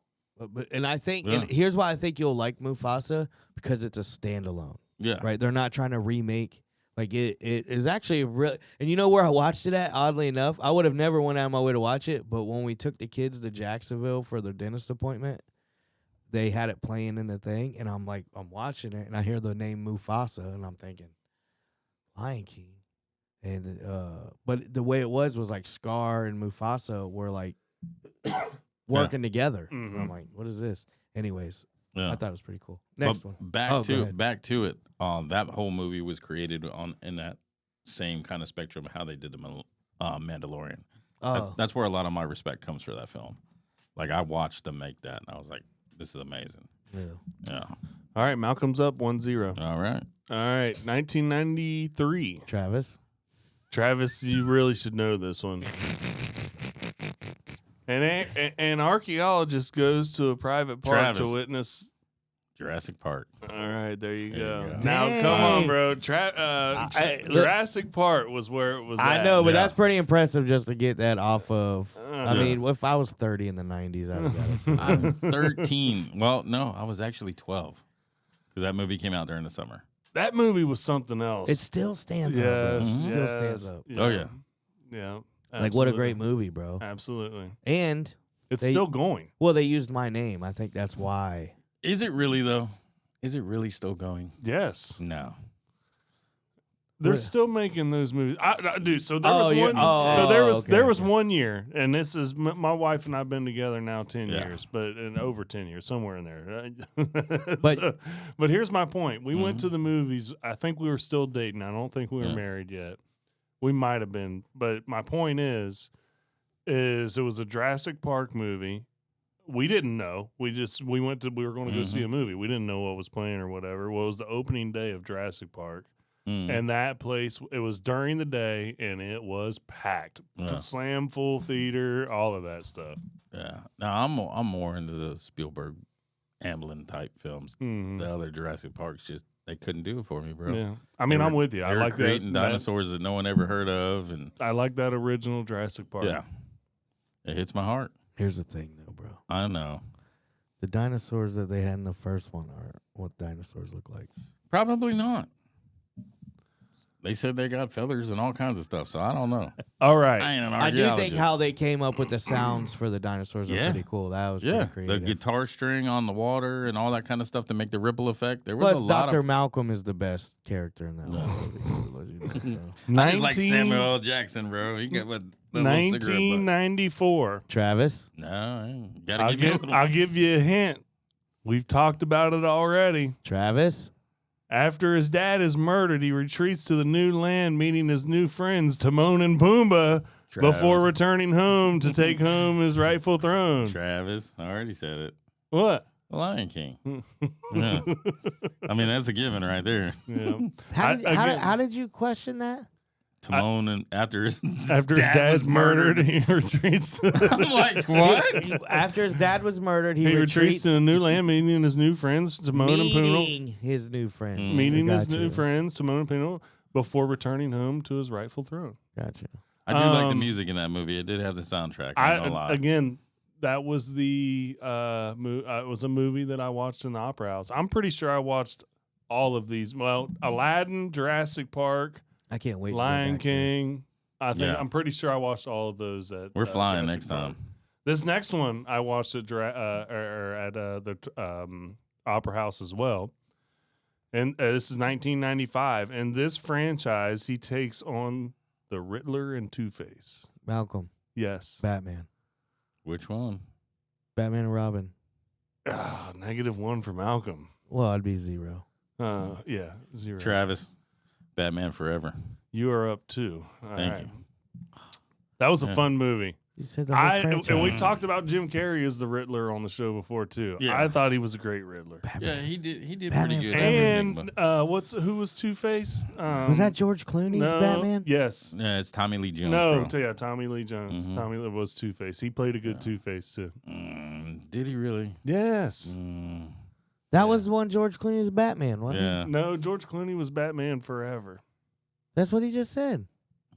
And I think, Yeah. and here's why I think you'll like Mufasa, because it's a standalone, yeah, right? They're not trying to remake. Like it is actually real. And you know where I watched it at? Oddly enough, I would have never went out of my way to watch it, but when we took the kids to Jacksonville for their dentist appointment, they had it playing in the thing, and I'm watching it, and I hear the name Mufasa, and I'm thinking, Lion King, and but the way it was like Scar and Mufasa were like working together. And I'm Mhm. like, what is this? Anyways, yeah. I thought it was pretty cool. Next But one. Back Oh, go to ahead. it. That whole movie was created in that same kind of spectrum of how they did the Mandalorian. Oh, That's where a lot of my respect comes for that film. Like I watched them make that, and I was like, "This is amazing." yeah. Yeah. All right, Malcolm's up 1-0. All right. All right, 1993. Travis. Travis, you really should know this one. An archaeologist goes to a private park Travis. to witness. Jurassic Park. All right, there you There go. you go. Now, Dang. come on, bro. Jurassic Park was where it was I at. know, but Yeah. that's pretty impressive just to get that off of. I Yeah. mean, if I was 30 in the 90s, I'd have got it. I'm 13. Well, no, I was actually 12 because that movie came out during the summer. That movie was something else. It still stands up. Bro. It Yes, still yes, stands up. Oh, yeah. Yeah. Like, what a absolutely. great movie, bro. Absolutely. And, It's They- still going. well, they used my name. I think that's why. Is it really, though? Is it really still going? Yes. No. They're What- still making those movies. Dude, so there Oh, was yeah. one Oh, so there was okay. one year, and this is my wife and I've been together now 10 Yeah. years, but in over 10 years, somewhere in there. But- But here's my point. We went Mhm. to the movies. I think we were still dating. I don't think we were Yeah. married yet. We might have been, but my point is it was a Jurassic Park movie. We didn't know. We went to we were going to go see a movie. We didn't know what was playing or whatever. Well, it was the opening day of Jurassic Park. Mm. And that place, it was during the day, and it was packed. Yeah. Slam full theater, all of that stuff. Yeah. Now I'm more into the Spielberg Amblin type films. Mhm. The other Jurassic Parks just they couldn't do it for me, bro. Yeah, I mean, They I'm were- with you. I They were like creating that. dinosaurs that no one ever heard of, and I like that original Jurassic Park. yeah, it hits my heart. Here's the thing, though, bro. I know. The dinosaurs that they had in the first one are what dinosaurs look like. Probably not. They said they got feathers and all kinds of stuff, so I don't know. All right. I ain't an I do think archaeologist. how they came up with the sounds for the dinosaurs are Yeah. pretty cool. That was Yeah, pretty the creative. guitar string on the water and all that kind of stuff to make the ripple effect. There was Plus, a lot Dr. of. Malcolm is the best character in that movie. to let you know, so. I just like Samuel L. Jackson, bro. He got with the little cigarette butt. 1994. Travis, No, I ain't- gotta I'll give me a give, little. I'll give you a hint. We've talked about it already. Travis, After his dad is murdered, he retreats to the new land, meeting his new friends, Timon and Pumbaa, before returning home to take home his rightful throne. Travis, I already said it. What? The Lion King. Yeah. I mean, that's a given right there. Yeah. how did you question that? Timon and after his After his dad's was murdered, he retreats. I'm like, what? After his dad was murdered, he He retreats to the new land, meeting his new friends, Timon and Pumbaa. meeting his new friends. Meeting his Gotcha. new friends, Timon and Pumbaa, before returning home to his rightful throne. Gotcha. I do like the Um, music in that movie. It did have the soundtrack. I'm not gonna lie. Again, that was the it was a movie that I watched in the Opera House. I'm pretty sure I watched all of these. Well, Aladdin, Jurassic Park, I can't wait. to go Lion back there. King. I think Yeah. I'm pretty sure I watched all of those. At We're flying Jurassic next Park. time. This next one I watched at the Opera House as well, and this is 1995. And this franchise, he takes on the Riddler and Two-Face. Malcolm, Yes, Batman, Which one? Batman and Robin. -1 for Malcolm. Well, I'd be 0. Yeah, 0. Travis. Batman Forever. You are up 2. All Thank right. you. That was a Yeah. fun movie. You said the whole And franchise. we've talked about Jim Carrey as the Riddler on the show before too. Yeah. I thought he was a great Riddler. Yeah, he did. He did Batman pretty good. And who was Two-Face? Was that George Clooney's no, Batman? Yes. Yeah, it's Tommy Lee Jones. No, bro. yeah, Tommy Lee Jones. Mhm. Tommy Lee was Two-Face. He played a good Two-Face too. Did he really? Yes. That was the one George Clooney's Batman, wasn't Yeah. No, George Clooney was Batman Forever. That's what he just said.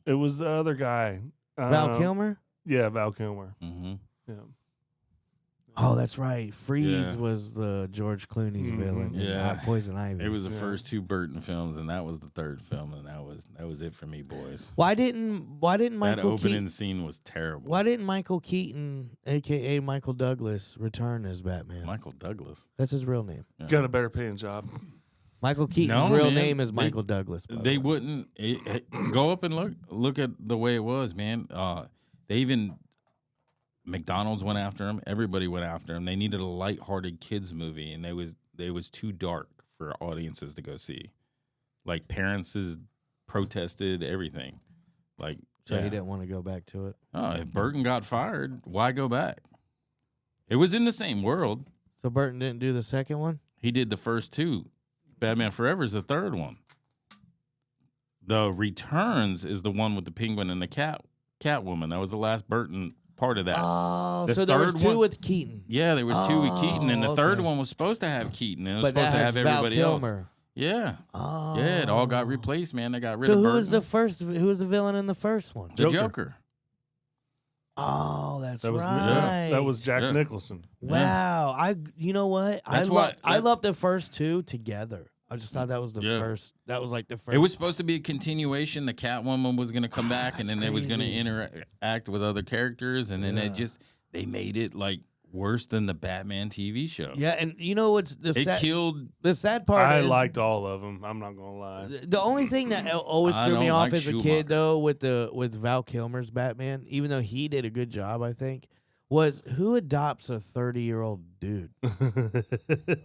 It was the other guy. Val Kilmer? Yeah, Val Kilmer. Mm-hmm. Yeah. Oh, that's right. Freeze Yeah. was the George Clooney's Mhm. villain. in, Yeah. Poison Ivy. It was the Yeah. first 2 Burton films, and that was the 3rd film, and that was it for me, boys. Why didn't That Michael opening Keaton? scene was terrible. Why didn't Michael Keaton, aka Michael Douglas, return as Batman? Michael Douglas. That's his real name. Yeah. Got a better paying job. Michael Keaton's No, real man. name is They- Michael Douglas. by the They way. wouldn't go up and look at the way it was, man. They even McDonald's went after him. Everybody went after him. They needed a lighthearted kids movie, and they was too dark for audiences to go see. Like parents protested everything. Like So yeah. he didn't want to go back to it. Oh, if Burton got fired, why go back? It was in the same world. So Burton didn't do the second one? He did the first 2. Batman Forever is the 3rd one. The Returns is the one with the penguin and the Catwoman. That was the last Burton part of that. Oh, The so there was third 2 one- with Keaton. Yeah, there was 2 with Keaton, and the Oh, 3rd okay. one was supposed to have Keaton, and it was But that supposed to has have Val everybody else. Kilmer. Yeah, Oh. yeah, it all got replaced, man. They got rid So of who Burton. was the first? Who was the villain in the first one? The Joker. Oh, that's That was right. that was Jack Yeah. Nicholson. Wow. You know what? That's why- I love the first 2 together. I just thought that was the first. That was like the first. It was supposed to be a continuation. The Catwoman was going to come back, and then they was going to interact with other characters, and then they made it like worse than the Batman TV show. Yeah, and you know what's killed. The sad part. I is, liked all of them. I'm not gonna lie. The only thing that always threw me off as a kid, though, with Val Kilmer's Batman, even though he did a good job, I think, was who adopts a 30-year-old dude.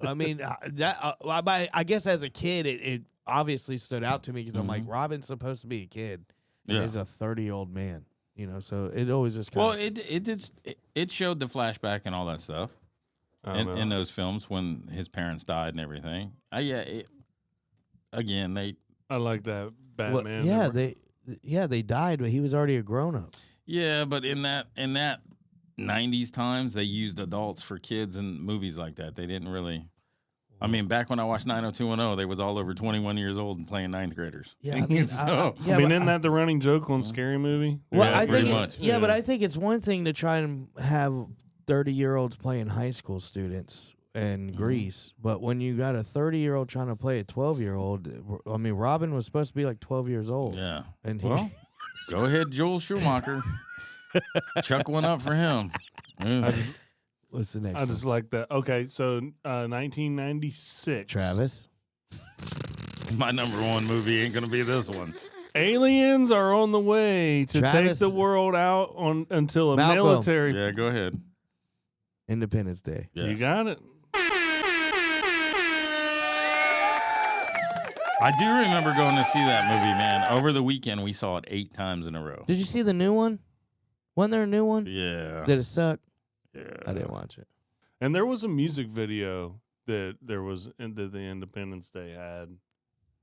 I mean, I guess as a kid, it obviously stood out to me because I'm like, Robin's supposed to be a kid, and he's a 30-year-old man. You know, so it always just kind of... Well, it showed the flashback and all that stuff in those films when his parents died and everything. Again, I like that Batman. Well, they died, but he was already a grown-up. Yeah, but in that 90s times, they used adults for kids in movies like that. They didn't really... I mean, back when I watched 90210, they was all over 21 years old and playing ninth graders. Yeah, I mean, isn't that the running joke on Scary Movie? Well, yeah, I pretty think much. But I think it's one thing to try and have 30-year-olds playing high school students in Greece, but when you got a 30-year-old trying to play a 12-year-old, I mean, Robin was supposed to be like 12 years old. Yeah. And well, go ahead, Joel Schumacher. Chuck one up for him. What's the next I just like that. Okay, so 1996. Travis? My number one movie ain't going to be this one. Aliens are on the way to Travis. take the world out until a Malcolm. military... Yeah, go ahead. Independence Day. Yes. You got it. I do remember going to see that movie, man. Over the weekend, we saw it 8 times in a row. Did you see the new one? Wasn't there a new one? Yeah. Did it suck? Yeah. I didn't watch it. And there was a music video that there was that the Independence Day had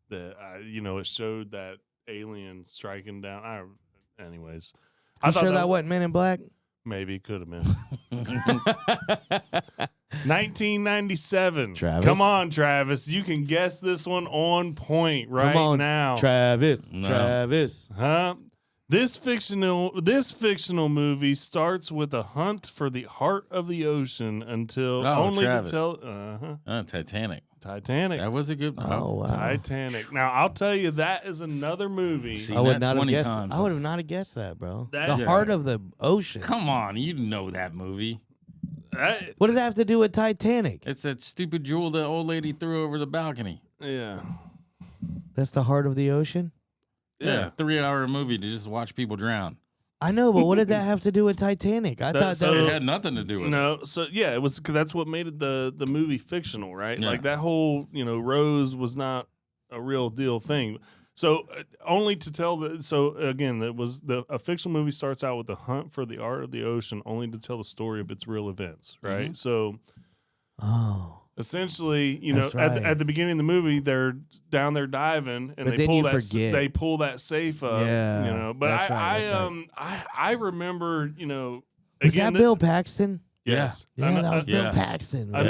that it showed that alien striking down. Anyways, I sure that wasn't Men in Black? Maybe it could have been. 1997. Travis? Come on, Travis. You can guess this one on point right Come on, now. Travis. No. Travis. Huh? This fictional movie starts with a hunt for the heart of the ocean until Travis. Titanic. Titanic. That was a good. Oh, wow. Titanic. Now I'll tell you that is another movie. See, I would not have 20 guessed. times. I would have not guessed that, bro. That- The heart of the ocean. Come on, you know that movie. What does that have to do with Titanic? It's that stupid jewel the old lady threw over the balcony. Yeah. That's the heart of the ocean? Yeah, 3-hour movie to just watch people drown. I know, but what did that have to do with Titanic? I thought that It had nothing to do with it. No, so yeah, it was 'cause that's what made it the movie fictional, right? Yeah. Like that whole Rose was not a real deal thing. So only to tell again, that was a fictional movie starts out with the hunt for the art of the ocean, only to tell the story of its real events, right? Mm-hmm. So, essentially, That's right. at the beginning of the movie, they're down there diving, and But they then you forget. they pull that safe up, Yeah, But that's right. I remember, Was again, that Bill Paxton? Yes. Yeah, that was Bill Yeah. Paxton. man.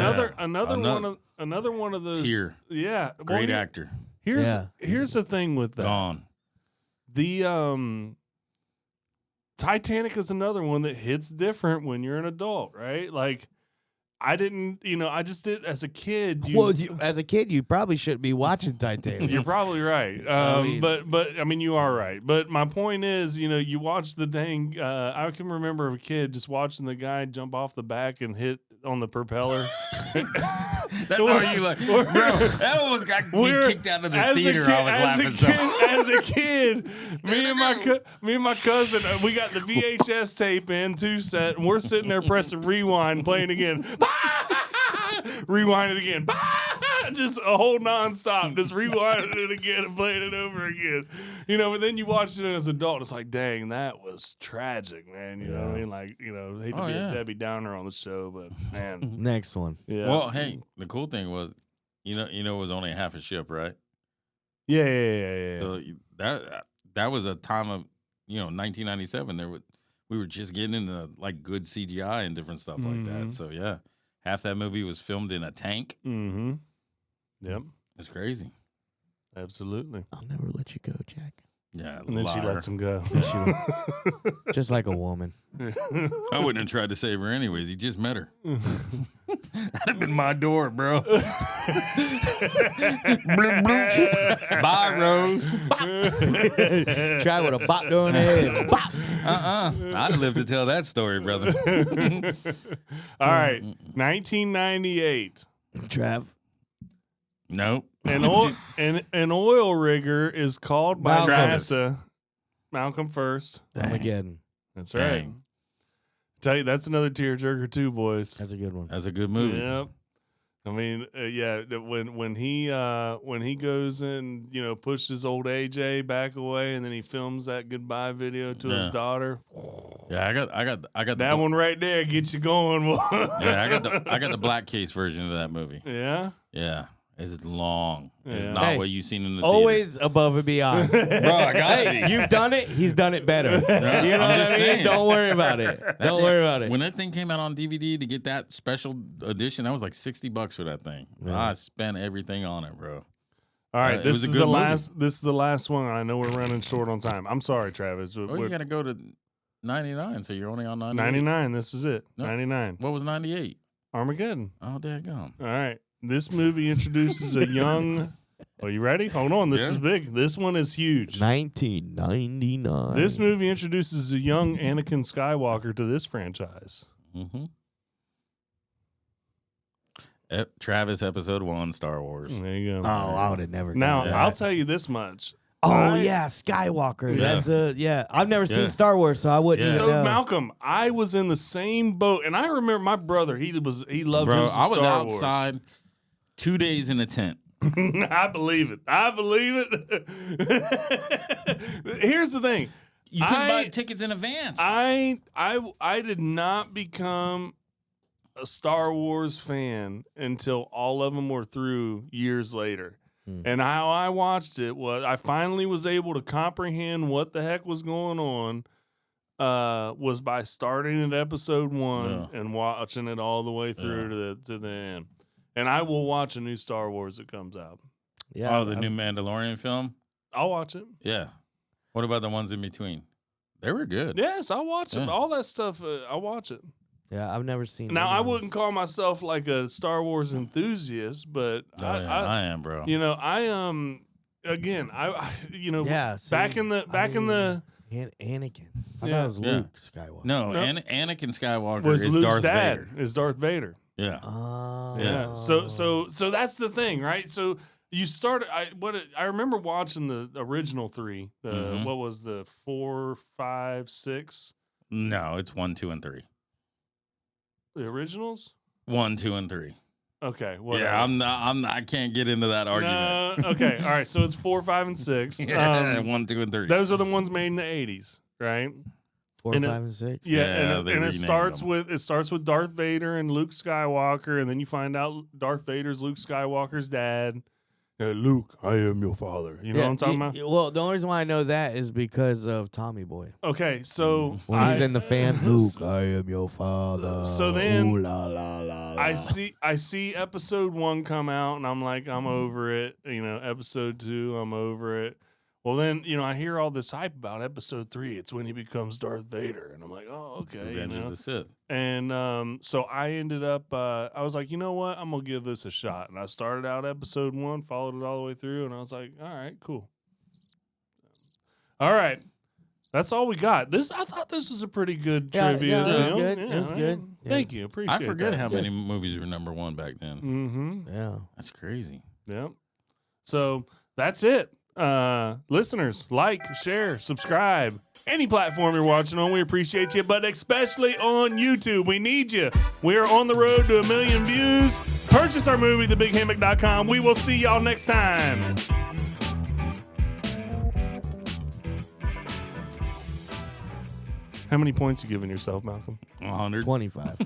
Another one of those. Tier. Yeah. Great actor. Here's the thing with that. Gone. The Titanic is another one that hits different when you're an adult, right? Like I didn't, I just did as a kid. As a kid, you probably shouldn't be watching Titanic. You're probably right. But I mean, you are right. But my point is, you watch the dang. I can remember a kid just watching the guy jump off the back and hit on the propeller. That's how you like, bro. That almost got me kicked out of the theater. I was laughing so hard. As a kid, me and my cousin, we got the VHS tape in 2-set, and we're sitting there pressing rewind, playing again. Rewind it again. Just a whole nonstop. Just rewinding it again and playing it over again. But then you watch it as an adult, it's like, dang, that was tragic, man. You know what I mean? Like, hate to be a Debbie Downer on the show, but man. Next one. Yeah. Well, hey, the cool thing was, it was only half a ship, right? Yeah. So that was a time of 1997. We were just getting into like good CGI and different stuff like that. So yeah, half that movie was filmed in a tank. Mm-hmm. Yep. It's crazy. Absolutely. I'll never let you go, Jack. Yeah, And then she liar. lets him go. Just like a woman. I wouldn't have tried to save her anyways. He just met her. That'd have been my door, bro. Bloop, bloop. Bye, Rose. Try with a bop doing the head. Bop. I'd have lived to tell that story, brother. All right, 1998. Trav. Nope. An oil rigger is called by NASA. Malcolm first. Armageddon. That's right. Dang. Tell you, that's another tearjerker too, boys. That's a good one. That's a good movie. Yep. I mean, when he goes and pushes old AJ back away, and then he films that goodbye video to his daughter. Yeah, I got That one right there gets you going. Yeah, I got the black case version of that movie. Yeah. Yeah. It's long. It's Yeah. not what you've seen in the Always above and beyond. theater. Bro, I got Hey, it. you've done it. He's done it better. You know what I mean? Don't worry about it. Don't worry about it. When that thing came out on DVD to get that special edition, that was like $60 for that thing. Yeah. I spent everything on it, bro. All right, It this was a is good the movie. last. This is the last one. I know we're running short on time. I'm sorry, Travis. Oh, you got to go to 99, so you're only on 98. 99. This is it. No. 99. What was 98? Armageddon. Oh, daggone. All right. This movie introduces a young. Are you ready? Hold on. This is big. This one is huge. 1999. This movie introduces a young Anakin Skywalker to this franchise. Mm-hmm. Travis, episode 1, Star Wars. There you go. Oh, I would have never. Now, done that. I'll tell you this much. Oh yeah, Skywalker. Yeah. That's I've never Yeah. seen Star Wars, so I wouldn't. Yeah. So know. Malcolm, I was in the same boat, and I remember my brother. He loved Bro, him some I was Star outside 2 days in a tent. Wars. I believe it. Here's the thing. You couldn't buy tickets in advance. I did not become a Star Wars fan until all of them were through years later. And how I watched it was I finally was able to comprehend what the heck was going on was by starting at episode 1 and watching it all the way through to the end. And I will watch a new Star Wars that comes out. Yeah. Oh, the new Mandalorian film? I'll watch it. Yeah. What about the ones in between? They were good. Yes, I'll watch it. Yeah. All that stuff, I'll watch it. Yeah, I've never seen. Now, I any of wouldn't call myself like a Star Wars enthusiast, but I am, bro. Again, Yeah, back in the them. Anakin. I thought it was Yeah. Luke Skywalker. No, No. Anakin Skywalker was is Luke's Darth dad Vader. is Darth Vader. Yeah. Oh. Yeah. So that's the thing, right? So you started. I remember watching the original 3. What was the 4, 5, 6? No, it's 1, 2, and 3. The originals. 1, 2, and 3. Okay. Whatever. Yeah, I can't get into that argument. No, okay. All right. So it's 4, 5, and 6. Yeah, 1, 2, and 3. Those are the ones made in the 80s, right? 4, and 5, and 6. Yeah, Yeah, and they it renamed starts them. with Darth Vader and Luke Skywalker, and then you find out Darth Vader's Luke Skywalker's dad. Luke, I am your father. You know what I'm talking about? Well, the only reason why I know that is because of Tommy Boy. Okay, so When he's in the fan, Luke, I am your father. So then Ooh, la, la, la, la. I see episode 1 come out, and I'm like, I'm over it. Episode 2, I'm over it. Well, then, I hear all this hype about episode 3. It's when he becomes Darth Vader. And I'm like, oh, okay. Revenge of the Sith. And so I ended up, I was like, you know what? I'm going to give this a shot. And I started out episode 1, followed it all the way through. And I was like, all right, cool. All right. That's all we got. I thought this was a pretty good trivia. Yeah, it was deal. good. Yeah, It was good. Yeah. Thank you. Appreciate I forget that. how many movies were number 1 back then. Mm-hmm. Yeah. That's crazy. Yep. So that's it. Listeners, like, share, subscribe. Any platform you're watching on, we appreciate you, but especially on YouTube. We need you. We are on the road to 1 million views. Purchase our movie, thebighammock.com. We will see y'all next time. How many points you giving yourself, Malcolm? 100. 25.